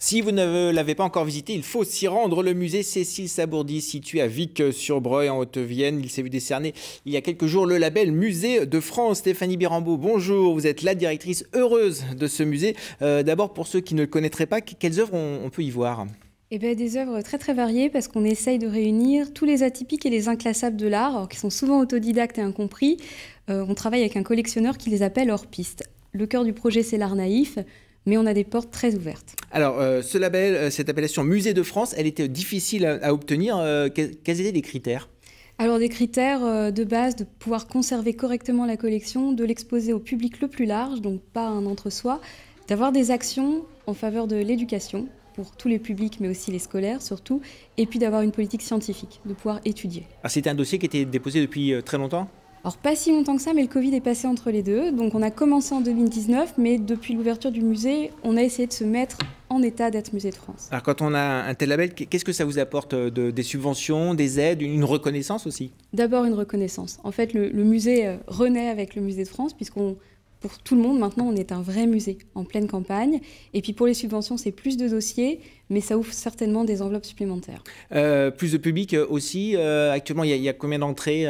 Si vous ne l'avez pas encore visité, il faut s'y rendre. Le musée Cécile Sabourdi, situé à Vic-sur-Breuil, en Haute-Vienne. Il s'est vu décerner il y a quelques jours le label Musée de France. Stéphanie Birambeau, bonjour. Vous êtes la directrice heureuse de ce musée. D'abord, pour ceux qui ne le connaîtraient pas, quelles œuvres on peut y voir ? Eh bien, des œuvres très très variées parce qu'on essaye de réunir tous les atypiques et les inclassables de l'art, qui sont souvent autodidactes et incompris. On travaille avec un collectionneur qui les appelle hors piste. Le cœur du projet, c'est l'art naïf, mais on a des portes très ouvertes. Alors, ce label, cette appellation Musée de France, elle était difficile à obtenir. Quels étaient les critères ? Alors, des critères de base, de pouvoir conserver correctement la collection, de l'exposer au public le plus large, donc pas un entre-soi, d'avoir des actions en faveur de l'éducation, pour tous les publics, mais aussi les scolaires surtout, et puis d'avoir une politique scientifique, de pouvoir étudier. Alors, c'était un dossier qui était déposé depuis très longtemps ? Alors pas si longtemps que ça, mais le Covid est passé entre les deux. Donc on a commencé en 2019, mais depuis l'ouverture du musée, on a essayé de se mettre en état d'être musée de France. Alors quand on a un tel label, qu'est-ce que ça vous apporte des subventions, des aides, une reconnaissance aussi ? D'abord une reconnaissance. En fait, le musée renaît avec le musée de France, pour tout le monde, maintenant, on est un vrai musée en pleine campagne. Et puis pour les subventions, c'est plus de dossiers, mais ça ouvre certainement des enveloppes supplémentaires. Plus de public aussi. Actuellement, il y a combien d'entrées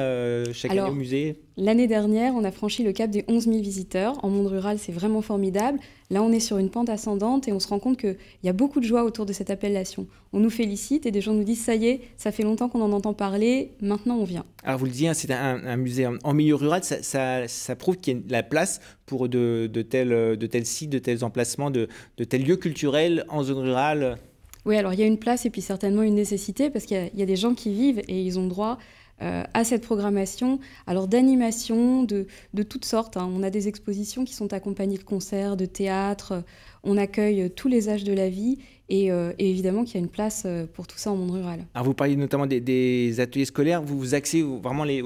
chaque année au musée ? L'année dernière, on a franchi le cap des 11 000 visiteurs. En monde rural, c'est vraiment formidable. Là, on est sur une pente ascendante et on se rend compte qu'il y a beaucoup de joie autour de cette appellation. On nous félicite et des gens nous disent « ça y est, ça fait longtemps qu'on en entend parler, maintenant on vient ». Alors vous le disiez, c'est un musée en milieu rural, ça prouve qu'il y a de la place pour de tels sites, de tels emplacements, de tels lieux culturels en zone rurale. Oui, alors il y a une place et puis certainement une nécessité parce qu'il y a des gens qui vivent et ils ont droit à cette programmation, alors d'animation de toutes sortes. On a des expositions qui sont accompagnées de concerts, de théâtre, on accueille tous les âges de la vie et évidemment qu'il y a une place pour tout ça en monde rural. Alors vous parliez notamment des ateliers scolaires, vous axez vraiment les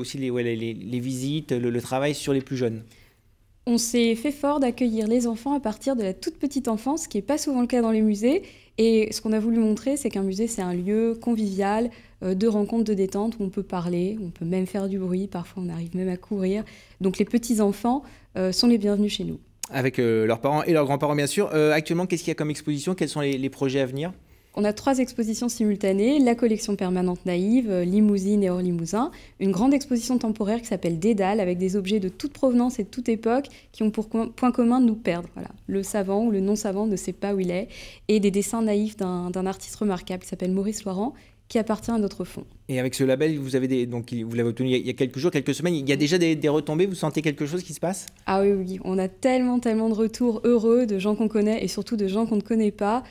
visites, le travail sur les plus jeunes. On s'est fait fort d'accueillir les enfants à partir de la toute petite enfance, ce qui n'est pas souvent le cas dans les musées. Et ce qu'on a voulu montrer, c'est qu'un musée, c'est un lieu convivial, de rencontre, de détente, où on peut parler, on peut même faire du bruit, parfois on arrive même à courir. Donc les petits-enfants sont les bienvenus chez nous. Avec leurs parents et leurs grands-parents, bien sûr. Actuellement, qu'est-ce qu'il y a comme exposition ? Quels sont les projets à venir ? On a 3 expositions simultanées, la collection permanente naïve, Limousine et hors Limousin, une grande exposition temporaire qui s'appelle Dédale, avec des objets de toute provenance et de toute époque qui ont pour point commun de nous perdre. Voilà. Le savant ou le non-savant ne sait pas où il est, et des dessins naïfs d'un artiste remarquable qui s'appelle Maurice Loirand, qui appartient à notre fonds. Et avec ce label, vous l'avez obtenu il y a quelques jours, quelques semaines, il y a déjà des retombées, vous sentez quelque chose qui se passe ? Ah oui, on a tellement de retours heureux de gens qu'on connaît et surtout de gens qu'on ne connaît pas,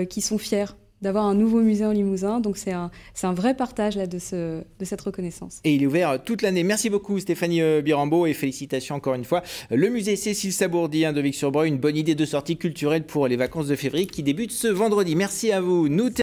qui sont fiers d'avoir un nouveau musée en Limousin. Donc c'est un vrai partage là, de cette reconnaissance. Et il est ouvert toute l'année. Merci beaucoup Stéphanie Birambeau et félicitations encore une fois. Le musée Cécile Sabourdi de Vic-sur-Breuil, une bonne idée de sortie culturelle pour les vacances de février qui débutent ce vendredi. Merci à vous.